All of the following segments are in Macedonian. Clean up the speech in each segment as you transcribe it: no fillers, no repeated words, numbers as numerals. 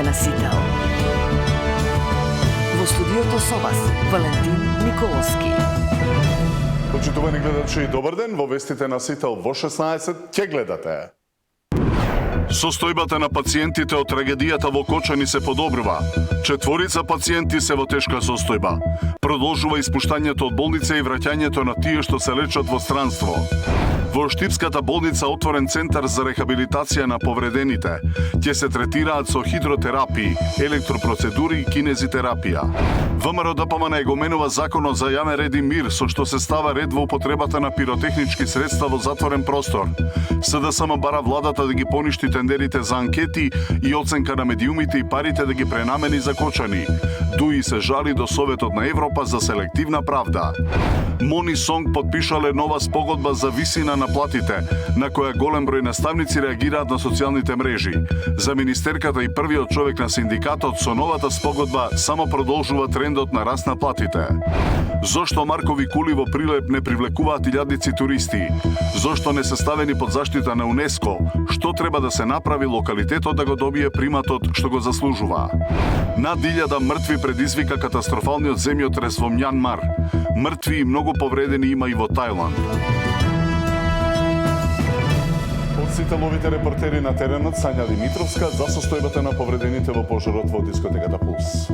Состојбата на Сител. Во студиото со вас, Валентин Николовски. Почитувани гледачи, добар ден. Во вестите на Сител во 16 ќе гледате. Состојбата на пациентите од трагедијата во Кочани се подобрува. 4 пациенти се во тешка состојба. Продолжува испуштањето од болница и враќањето на тие што се лечат во странство. Во Штипската болница отворен центар за рехабилитација на повредените. Ќе се третираат со хидротерапии, електропроцедури и кинезитерапија. ВМРО ДПМН го менува законот за јавен ред и мир, со што се става ред во употребата на пиротехнички средства во затворен простор. СДСМ бара владата да ги поништи тендерите за анкети и оценка на медиумите и парите да ги пренамени за Кочани. Дуи се жали до Советот на Европа за селективна правда. Мони Сонг подпишале нова спогодба за висина на платите, на која голем број наставници реагираат на социјалните мрежи. За министерката и првиот човек на синдикатот, со новата спогодба само продолжува трендот на раст на платите. Зошто маркови кули во Прилеп не привлекуваат илјадници туристи? Зошто не се ставени под заштита на УНЕСКО? Што треба да се направи локалитетот да го добие приматот што го заслужува? Над 1000 мртви предизвика катастрофалниот земјотрес во Мјанмар. Мртви и многу повредени има и во Тајланд. Од Сителовите репортери на теренот Сања Димитровска за состојбата на повредените во пожарот во дискотеката Пулс.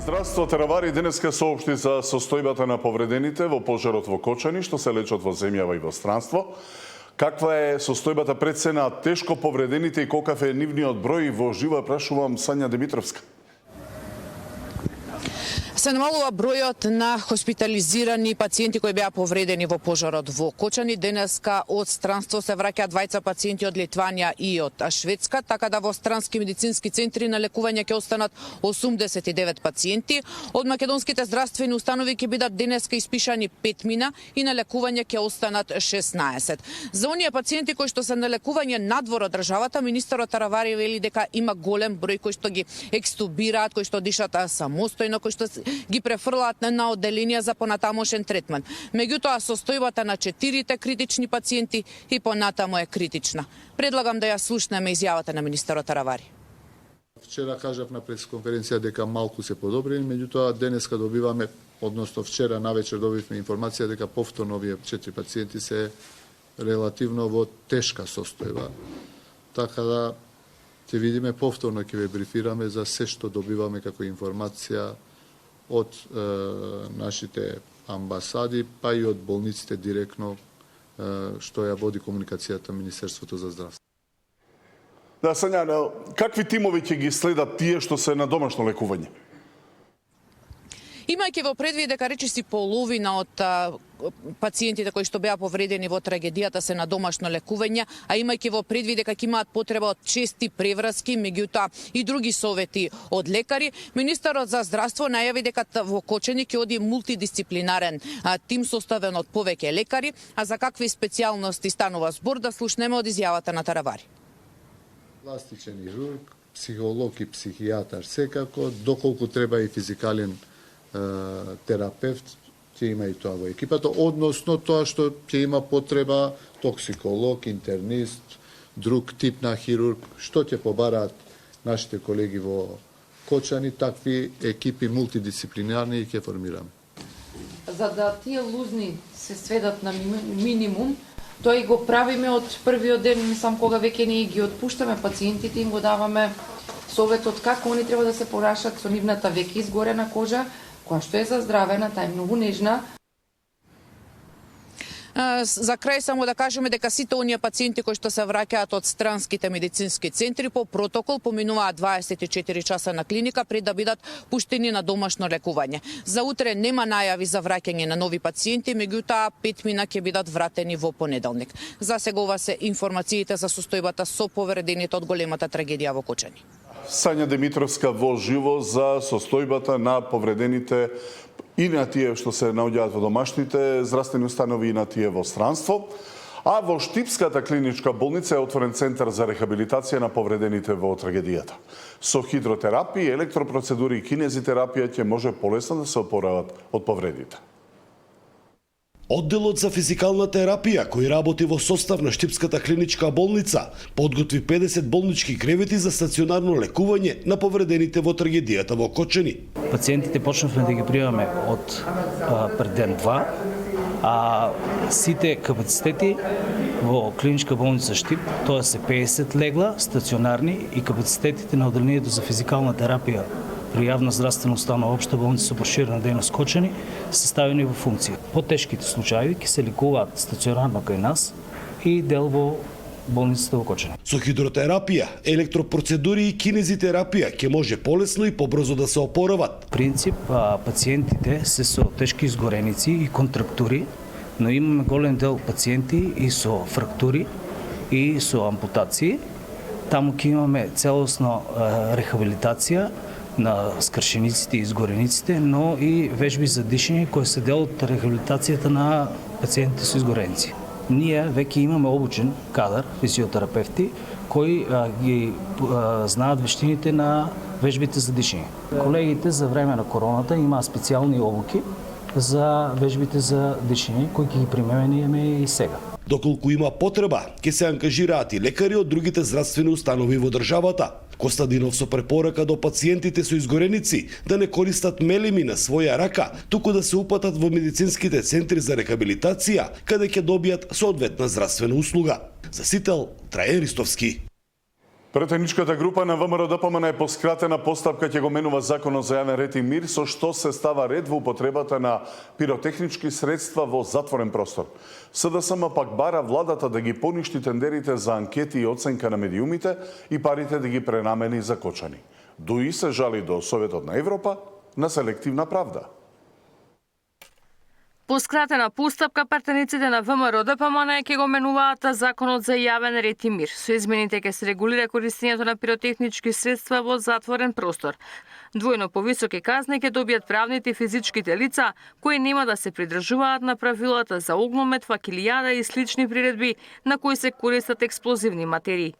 Здравство, Таравари денеска соопшти за состојбата на повредените во пожарот во Кочани, што се лечат во земјава и во странство. Каква е состојбата пред се на тешко повредените и колкав е нивниот број? Во живо прашувам Сања Димитровска. Се намалува бројот на хоспитализирани пациенти кои беа повредени во пожарот во Кочани. Денеска од странство се враќаат 2 пациенти од Литванија и од Шведска, така да во странски медицински центри на лекување ќе останат 89 пациенти. Од македонските здравствени установи ќе бидат денеска испишани 5 мина и на лекување ќе останат 16. За оние пациенти кои што се на лекување надвор од државата, министерот Таравари вели дека има голем број кои што ги екстубираат, кои што дишат самостојно, кои што ги префрлаат на одделенија за понатамошен третман. Меѓутоа, состојбата на 4 критични пациенти и понатамо е критична. Предлагам да ја слушнеме изјавата на министерот Таравари. Вчера кажав на пресконференција дека малку се подобрени, меѓутоа денеска добиваме, односно вчера навечер добивме информација дека повторно овие 4 пациенти се релативно во тешка состојба. Така да ќе видиме повторно, ќе ве брифираме за се што добиваме како информација од нашите амбасади, па и од болниците директно што ја води комуникацијата Министерството за здравство. Да, Сања, какви тимови ќе ги следат тие што се на домашно лекување? Имајќи во предвид дека речиси половина од пациентите кои што беа повредени во трагедијата се на домашно лекување, а имајќи во предвид дека ќе имаат потреба од чести превраски, меѓутоа и други совети од лекари, министерот за здравство најави дека во Кочани ќе оди мултидисциплинарен тим составен од повеќе лекари, а за какви специјалности станува збор да слушнеме од изјавата на Таравари. Пластичен хирург, психолог и психијатар секако, доколку треба и физикален терапевт, ќе има и тоа во екипата, односно тоа што ќе има потреба токсиколог, интернист, друг тип на хирург, што ќе побараат нашите колеги во Кочани, такви екипи мултидисциплинарни ќе формираме. За да тие лузни се сведат на минимум, тоа и го правиме од првиот ден, сам кога веќе ние ги отпуштаме пациентите, им го даваме советот како они треба да се понашат со нивната веќе изгорена кожа, која што е заздравена, таа е многу нежна. За крај само да кажеме дека сите оние пациенти кои што се враќаат од странските медицински центри по протокол поминуваат 24 часа на клиника пред да бидат пуштени на домашно лекување. За утре нема најави за враќање на нови пациенти, меѓутоа 5 мина ќе бидат вратени во понеделник. За сега ова се информациите за состојбата со повредените од големата трагедија во Кочани. Сања Димитровска во живо за состојбата на повредените и на тие што се наоѓаат во домашните здравствени установи и на тие во странство. А во Штипската клиничка болница е отворен центар за рехабилитација на повредените во трагедијата. Со хидротерапија, електропроцедури и кинезитерапија ќе може полесно да се опорават од повредите. Одделот за физикална терапија, кој работи во состав на Штипската клиничка болница, подготви 50 болнички кревети за стационарно лекување на повредените во трагедијата во Кочани. Пациентите почнавме да ги примаме од пред ден-два, а сите капацитети во клиничка болница Штип, тоа се 50 легла стационарни и капацитетите на одделението за физикална терапија при јавна здравствена установа општа болница со проширена дејност Кочани се ставени во функција. Потешките случаи ќе се лекуваат стационарно кај нас и дел во болницата во Кочани. Со хидротерапија, електропроцедури и кинезитерапија ќе може полесно и побрзо да се опорават. Принцип, пациентите се со тешки изгореници и контрактури, но имаме голем дел пациенти и со фрактури и со ампутации. Таму ќе имаме целосно рехабилитација на скршениците и изгорениците, но и вежби за дишење кои се дел од рехабилитацијата на пациентите со изгореници. Ние веќе имаме обучен кадар, физиотерапевти, кои ги знаат вештините на вежбите за дишење. Колегите за време на короната имаат специјални обуки за вежбите за дишење, кои ќе ги применуваме и сега. Доколку има потреба, ќе се ангажираат и лекари од другите здравствени установи во државата. Костадинов со препорака до пациентите со изгореници да не користат мелеми на своја рака, туку да се упатат во медицинските центри за рехабилитација, каде ќе добијат соодветна здравствена услуга. За Сител, Трајан Ристовски. Претеничката група на ВМРО-ДПМН е по скратена постапка ќе го менува законот за јавен ред и мир, со што се става ред во употребата на пиротехнички средства во затворен простор. СДСМ пак бара владата да ги поништи тендерите за анкети и оценка на медиумите и парите да ги пренамени за Кочани. Дуи се жали до Советот на Европа на селективна правда. По скратена постапка, партениците на ВМРО-ДПМН ќе го менуваат законот за јавен ред и мир. Со измените ќе се регулира користењето на пиротехнички средства во затворен простор. Двојно повисоки казни ќе добијат правните и физичките лица, кои нема да се придржуваат на правилата за огномет, факелијада и слични приредби на кои се користат експлозивни материи.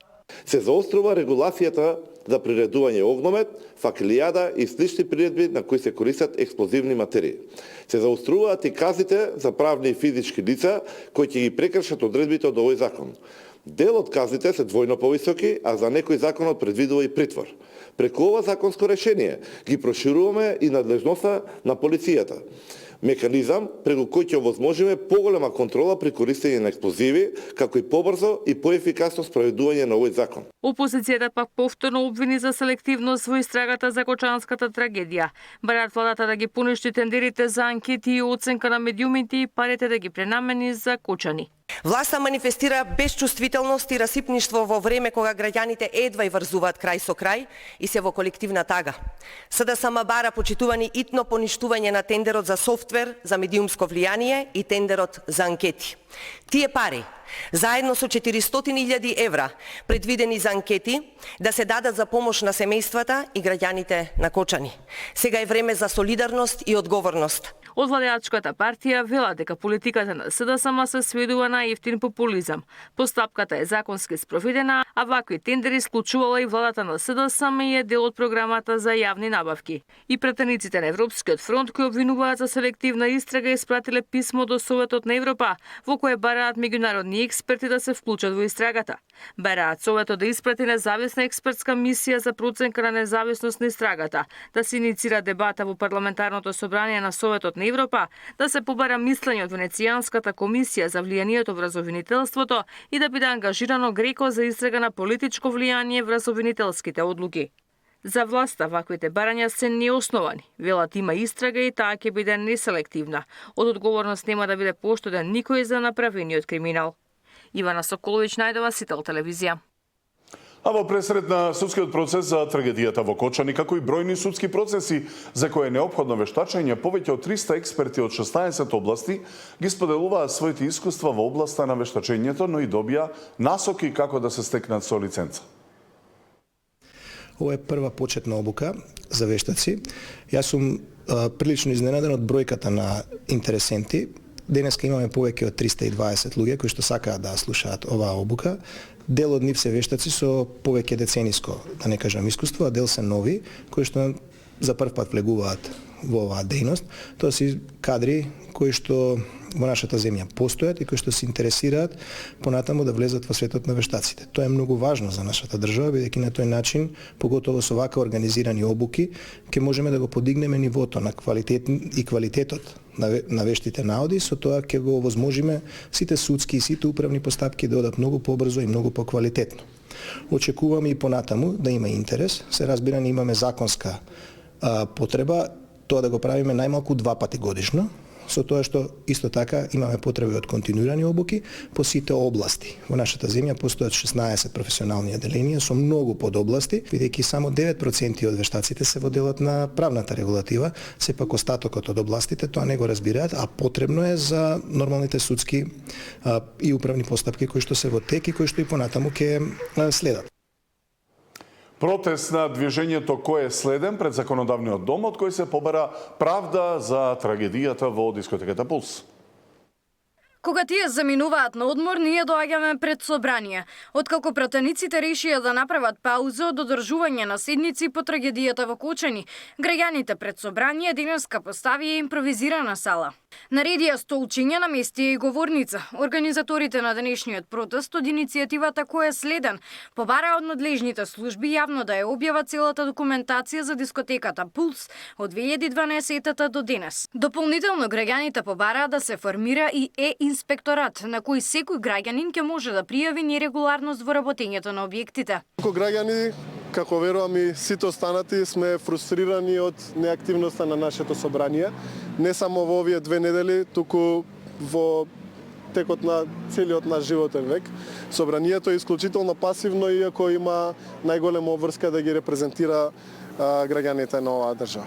Се заострува регулацијата за приредување огномет, факелијада и слични приредби на кои се користат експлозивни материи. Се заоструваат и казните за правни и физички лица кои ќе ги прекршат одредбите од овој закон. Дел од казните се двојно повисоки, а за некој законот предвидува и притвор. Преку ова законско решение ги прошируваме и надлежноста на полицијата. Механизам преку кој ќе овозможиме поголема контрола при користење на експлозиви, како и побрзо и поефикасно спроведување на овој закон. Опозицијата пак повторно обвини за селективност во истрагата за Кочанската трагедија. Бараат владата да ги поништи тендерите за анкети и оценка на медиумите и парите да ги пренамени за Кочани. Власта манифестира безчувствителност и расипништво во време кога граѓаните едва и врзуваат крај со крај и се во колективна тага. СДСМ бара почитувани итно поништување на тендерот за софтвер за медиумско влијание и тендерот за анкети. Тие пари, заедно со 400.000 евра предвидени за анкети, да се дадат за помош на семејствата и граѓаните на Кочани. Сега е време за солидарност и одговорност. Од владеачката партија вела дека политиката на СДСМ се сведува на ефтин популизам. Постапката е законски спроведена, а вакви тендери склучувала и владата на СДСМ и е дел од програмата за јавни набавки. И претениците на Европскиот фронт кои обвинуваат за селективна истрага испратиле писмо до Советот на Европа, во кое бараат меѓународни експерти да се вклучат во истрагата. Бараат Советот да испрати независна експертска мисија за проценка на независност на истрагата, да се иницира дебата во парламентарното собрание на Советот на Европа, да се побара мислење од Венецијанската комисија за влијанието врз обвинителството и да биде ангажирано Греко за истрага на политичко влијание врз обвинителските одлуки. За власта ваквите барања се неосновани. Велат има истрага и таа ќе биде неселективна. Од одговорност нема да биде поштеден никој за направениот криминал. Ивана Соколович, Најдова, Сител телевизија. А во пресред на судскиот процес за трагедијата во Кочани, како и бројни судски процеси за кои е неопходно вештачење, повеќе од 300 експерти од 16 области ги споделуваат своите искуства во областа на вештачењето, но и добија насоки како да се стекнат со лиценца. Ова е прва почетна обука за вештаци. Јас сум прилично изненаден од бројката на интересенти. Денеска имаме повеќе од 320 луѓе кои што сакаат да слушаат оваа обука. Дел од нив се вештаци со повеќе децениско, да не кажам, искуство, а дел се нови, кои што за прв пат влегуваат во оваа дејност. Тоа се кадри кои што во нашата земја постојат и кои што се интересираат понатаму да влезат во светот на вештаците. Тоа е многу важно за нашата држава, бидејќи на тој начин, поготово со вака организирани обуки, ќе можеме да го подигнеме нивото на квалитет и квалитетот на вештите наоди, со тоа ќе го овозможиме сите судски и сите управни постапки да одат многу побрзо и многу поквалитетно. Очекуваме и понатаму да има интерес, се разбира, ние имаме законска потреба тоа да го правиме најмалку 2 пати годишно, со тоа што исто така имаме потреби од континуирани обуки по сите области. Во нашата земја постојат 16 професионални одделенија со многу подобласти, бидејќи само 9% од вештаците се во делот на правната регулатива, сепак остатокот од областите тоа не го разбираат, а потребно е за нормалните судски и управни постапки кои што се во тек и кои што и понатаму ќе следат. Протест на движењето кој е следен пред законодавниот дом, од кој се побара правда за трагедијата во дискотеката Пулс. Кога тие заминуваат на одмор, ние доаѓаме пред собрание. Откако пратениците решија да направат пауза од одржување на седници по трагедијата во Кочани, граѓаните пред собрание денеска поставија импровизирана сала. Наредија столчиња, наместија и говорница. Организаторите на денешниот протест од иницијативата кој е следен побараа од надлежните служби јавно да ја објават целата документација за дискотеката Пулс од 2012 до денес. Дополнително граѓаните побараа да се формира и инспекторат на кој секој граѓанин ќе може да пријави нерегуларност во работењето на објектите. Како граѓани, како верувам и сите останати, сме фрустрирани од неактивноста на нашето собрание, не само во овие 2 недели, туку во текот на целиот наш животен век. Собранието е исклучително пасивно, иако има најголема обврска да ги репрезентира граѓаните на оваа држава.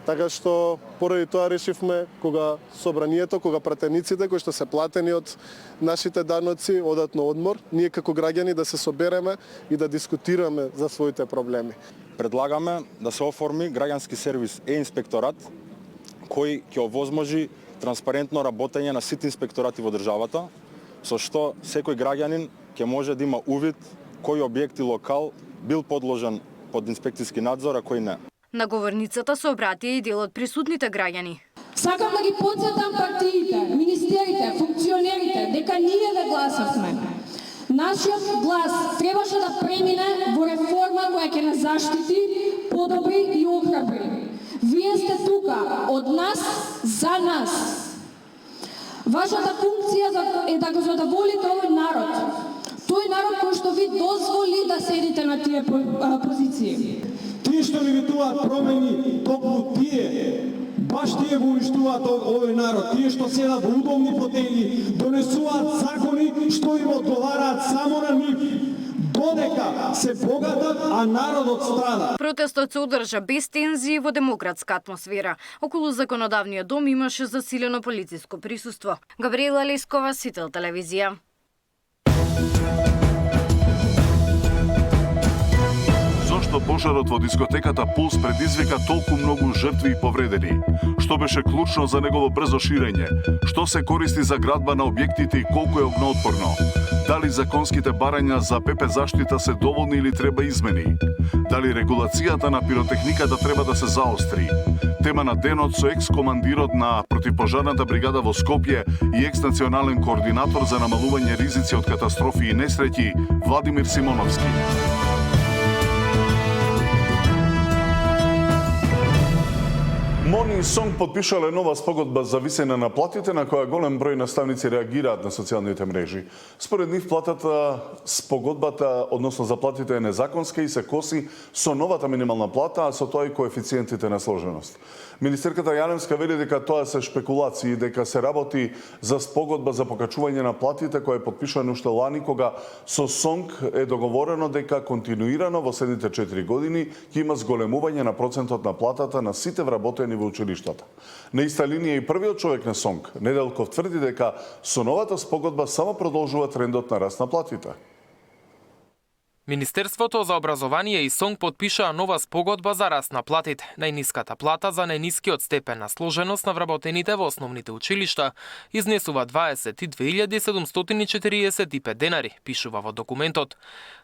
Така што поради тоа решивме кога собранието, кога пратениците кои што се платени од нашите даноци одат на одмор, ние како граѓани да се собереме и да дискутираме за своите проблеми. Предлагаме да се оформи граѓански сервис инспекторат кој ќе овозможи транспарентно работење на сите инспекторати во државата, со што секој граѓанин ќе може да има увид кој објект и локал бил подложен под инспекцијски надзор, а кој не. На говорницата се обратија и дел од присутните граѓани. Сакам да ги потсетам партиите, министерите, функционерите дека ние да гласавме. Нашиот глас требаше да премине во реформа која ќе нас заштити, подобри и охрабри. Вие сте тука од нас за нас. Вашата функција е да го задоволите овој народ. Тој народ кој што ви дозволи да седите на тие позиции. Тие што ни ветуваат промени, токму тие, баш тие го уништуваат овој народ. Тие што седат во удобни фотели, донесуваат закони што им одговараат само на нив. Додека се богатат, а народот страда. Протестот се одржа без тензии во демократска атмосфера. Околу законодавниот дом имаше засилено полициско присуство. Габриела Лескова, Сител телевизија. Зошто пожарот во дискотеката Пулс предизвика толку многу жртви и повредени? Што беше клучно за негово брзо ширење? Што се користи за градба на објектите и колку е огнеотпорно? Дали законските барања за ПП заштита се доволни или треба измени? Дали регулацијата на пиротехниката треба да се заостри? Тема на денот со екс-командирот на противпожарната бригада во Скопје и екс-национален координатор за намалување ризици од катастрофи и несреќи Владимир Симоновски. Morning Song подпишале нова спогодба за висење на платите, на која голем број наставници реагираат на социјалните мрежи. Според нив спогодбата, односно заплатите е незаконска и се коси со новата минимална плата, а со тоа и коефициентите на сложеност. Министерката Јаневска вели дека тоа се шпекулации, дека се работи за спогодба за покачување на платите која е подпишана уште лани, кога со Сонг е договорено дека континуирано во следните 4 години ќе има зголемување на процентот на платата на сите вработени во училиштата. На иста линија и првиот човек на Сонг, Неделков, тврди дека со новата спогодба само продолжува трендот на раст на платите. Министерството за образование и Сонг подпишаа нова спогодба за раст на платите. Најниската плата за најнискиот степен на сложеност на вработените во основните училишта изнесува 22.745 денари, пишува во документот.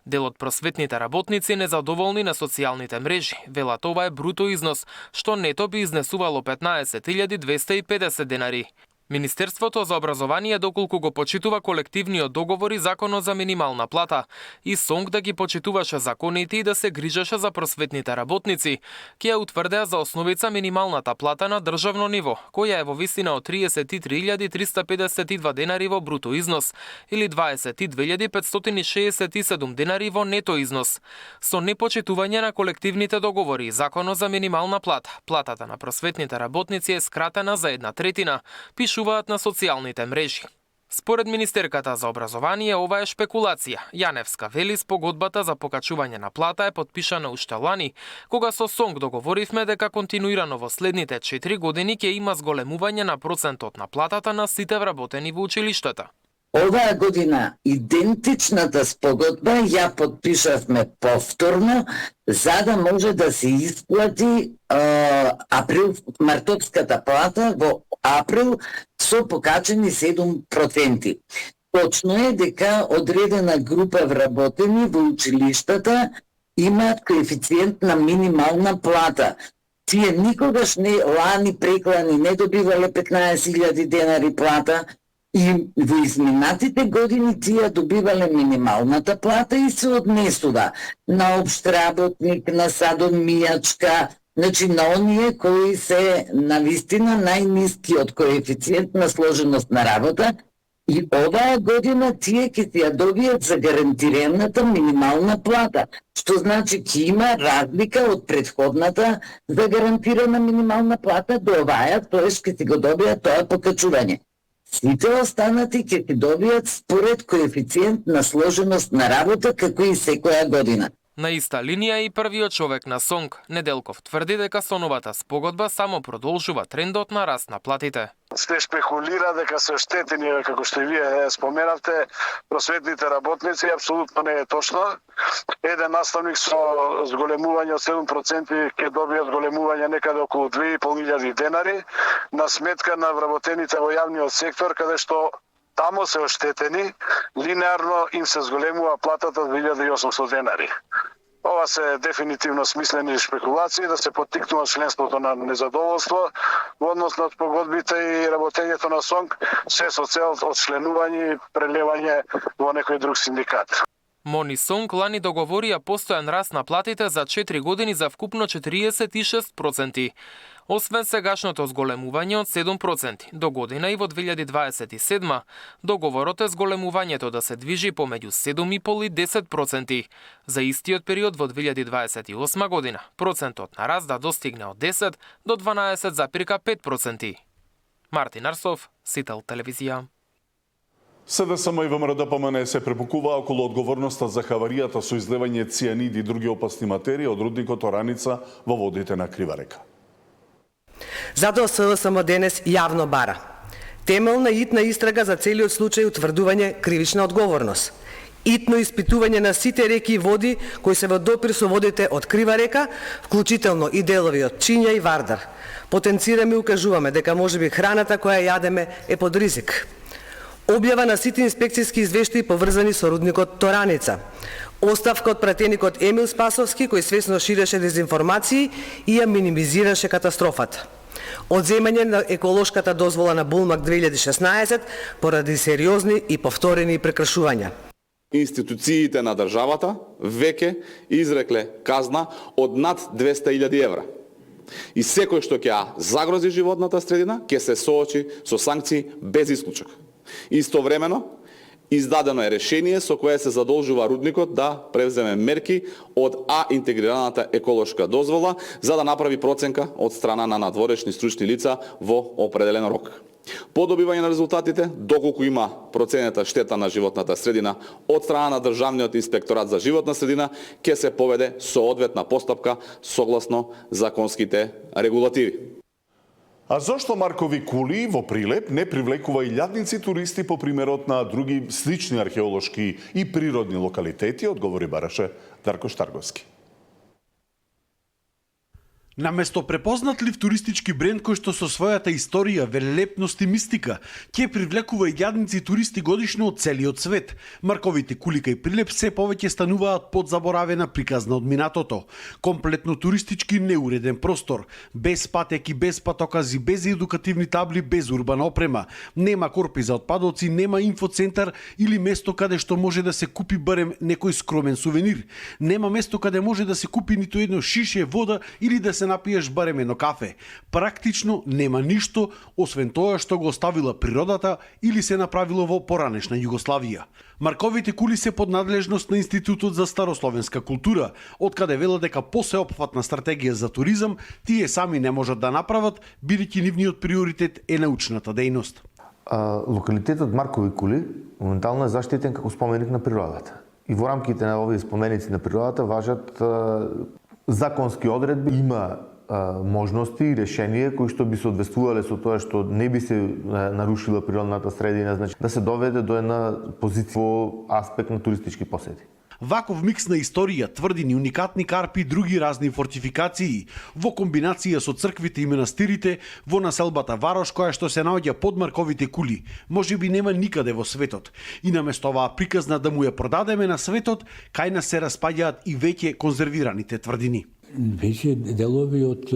Дел од просветните работници незадоволни на социјалните мрежи велат ова е бруто износ, што нето би изнесувало 15.250 денари. Министерството за образование доколку го почитува колективниот договор и законот за минимална плата, и СОНК да ги почитуваше законите и да се грижеше за просветните работници, ќе ја утврдеа за основица минималната плата на државно ниво, која е во висина од 33.352 денари во бруто износ или 22.567 денари во нето износ. Со непочитување на колективните договори и законот за минимална плата, платата на просветните работници е скратена за 1/3, пишуваат на социјалните мрежи. Според министерката за образование, ова е шпекулација. Јаневска вели спогодбата за покачување на плата е подпишана уште лани, кога со СОНК договоривме дека континуирано во следните 4 години ќе има зголемување на процентот на платата на сите вработени во училиштата. Оваа година идентичната спогодба ја подпишавме повторно, за да може да се исплати мартовската плата во април со покачени 7%. Точно е дека одредена група вработени во училиштата имаат коефициент на минимална плата. Тие никогаш лани преклани не добивале 15.000 денари плата, и во изминатите години тие добивале минималната плата и се однесува на општ работник, на садомијачка, значи на оние кои се навистина најнискиот коефициент на сложеност на работа, и оваа година тие ќе ја добијат за гарантираната минимална плата, што значи ќе има разлика од претходната за гарантирана минимална плата до оваа, тоест ќе си го добијат тоа покачување. Сите останати ќе ти добијат според коефициент на сложеност на работа, како и секоја година. На иста линија и првиот човек на СОНК, Неделков, тврди дека со новата спогодба само продолжува трендот на раст на платите. Се спекулира дека се оштетени, како што и вие споменавте, просветните работници, апсолутно не е точно. Еден наставник со зголемување од 7% ќе добие зголемување некаде околу 2.500 денари на сметка на вработените во јавниот сектор, каде што тамо се оштетени, линеарно им се зголемува платата 2.800 денари. Ова се дефинитивно смислени шпекулации да се поттикнува членството на незадоволство во однос на спогодбите и работењето на СОНК, се со цел од членување и прелевање во некој друг синдикат. МОН и СОНК лани договорија постојан раст на платите за 4 години за вкупно 46%. Освен сегашното зголемување од 7% до година и во 2027, договорот е зголемувањето да се движи помеѓу 7,5 и 10%. За истиот период во 2028 година, процентот на раст да достигне од 10 до 12,5%. Мартин Арсов, Сител телевизија. СДСМ и ВМРО-ДПМНЕ се препукуваа околу одговорноста за хаваријата со излевање цијанид и други опасни материи од рудникот Ораница во водите на Крива река. Затоа СДСМ денес јавно бара темелна и итна истрага за целиот случај утврдување кривична одговорност, итно испитување на сите реки и води кои се во допир со водите од Крива река, вклучително и делови од Чинја и Вардар. Потенцираме и укажуваме дека можеби храната која јадеме е под ризик. Објава на сите инспекцијски извештаи поврзани со рудникот Тораница. Оставка од пратеникот Емил Спасовски, кој свесно ширеше дезинформации и ја минимизираше катастрофата. Одземање на еколошката дозвола на Булмак 2016 поради сериозни и повторени прекршувања. Институциите на државата веќе изрекле казна од над 200.000 евра. И секој што ќе загрози животната средина ќе се соочи со санкции без исклучок. Истовремено, издадено е решение со кое се задолжува рудникот да превземе мерки од интегрираната еколошка дозвола за да направи проценка од страна на надворешни стручни лица во определен рок. По добивање на резултатите, доколку има проценета штета на животната средина од страна на Државниот инспекторат за животна средина, ќе се поведе соодветна постапка согласно законските регулативи. А зошто Маркови кули во Прилеп не привлекува илјадници туристи по примерот на други слични археолошки и природни локалитети, одговори бараше Дарко Штарговски. Наместо препознатлив туристички бренд кој што со својата историја, велелепност и мистика ќе привлекува илјадници туристи годишно од целиот свет, Марковите кули кај Прилеп се повеќе стануваат подзаборавена приказна од минатото. Комплетно туристички неуреден простор, без патеки, без патокази, без едукативни табли, без урбана опрема. Нема корпи за отпадоци, нема инфоцентар или место каде што може да се купи барем некој скромен сувенир. Нема место каде може да се купи ниту едно шише вода или да се напиеш барем едно кафе. Практично нема ништо, освен тоа што го оставила природата или се направило во поранешна Југославија. Марковите кули се под надлежност на Институтот за старословенска култура, откаде велат дека посеопфатна стратегија за туризам тие сами не можат да направат, бидејќи нивниот приоритет е научната дејност. Локалитетот Маркови кули моментално е заштитен како споменик на природата. И во рамките на овие споменици на природата важат законски одредби, има можности и решенија кои што би се одвестувале со тоа што не би се нарушила природната средина, значи да се доведе до една позиција во аспект на туристички посети. Ваков микс на историја, тврдини, уникатни карпи и други разни фортификации, во комбинација со црквите и манастирите, во населбата Варош, која што се наоѓа под Марковите кули, може би нема никаде во светот. И наместо оваа приказна да му ја продадеме на светот, кај нас се распаѓаат и веќе конзервираните тврдини. Веќе делови од,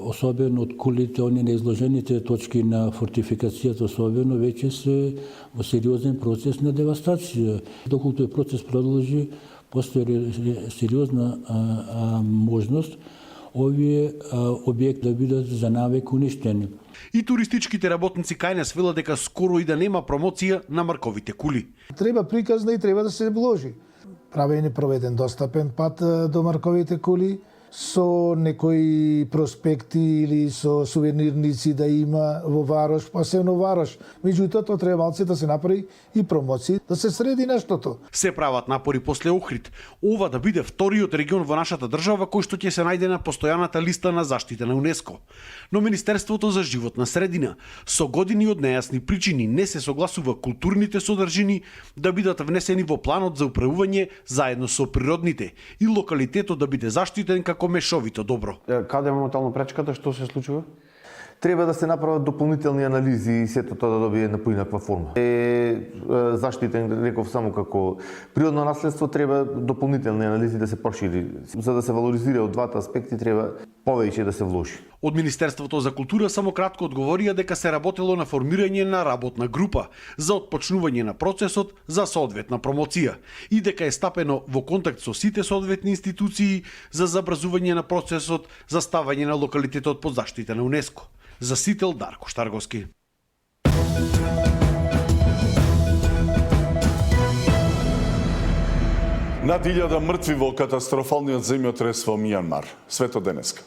особено од кулите, они неизложените точки на фортификацијата, особено веќе се во сериозен процес на девастација. Доколку тој процес продолжи, постои сериозна можност овие објекти да бидат за навек уништени. И туристичките работници кај нас велат дека скоро и да нема промоција на Марковите кули. Треба приказна и треба да се вложи. Правен и проведен достапен пат до Марковите кули, со некои проспекти или со сувенирници да има во Варош, посебно Варош. Меѓутоа, тоа треба малце да се направи и промоција, да се среди нештото. Се прават напори после Охрид, ова да биде вториот регион во нашата држава кој што ќе се најде на постојаната листа на заштита на УНЕСКО. Но Министерството за животна средина со години од нејасни причини не се согласува културните содржини да бидат внесени во планот за управување заедно со природните и локалитетот да биде заштитен како мешовито добро. Каде е моментално пречката, што се случува? Треба да се направат дополнителни анализи и сето тоа да добие на поинаква форма. Заштитен, реков само како природно наследство, треба дополнителни анализи да се прошири. За да се валоризира од двата аспекти, треба повеќе да се вложи. Од Министерството за култура само кратко одговорија дека се работело на формирање на работна група за отпочнување на процесот за соодветна промоција и дека е стапено во контакт со сите соодветни институции за забрзување на процесот за ставање на локалитетот под заштита на УНЕСКО. За Сител Дарко Штарговски. Над 1000 мртви во катастрофалниот земјотрес во Мијанмар. Свето денеска.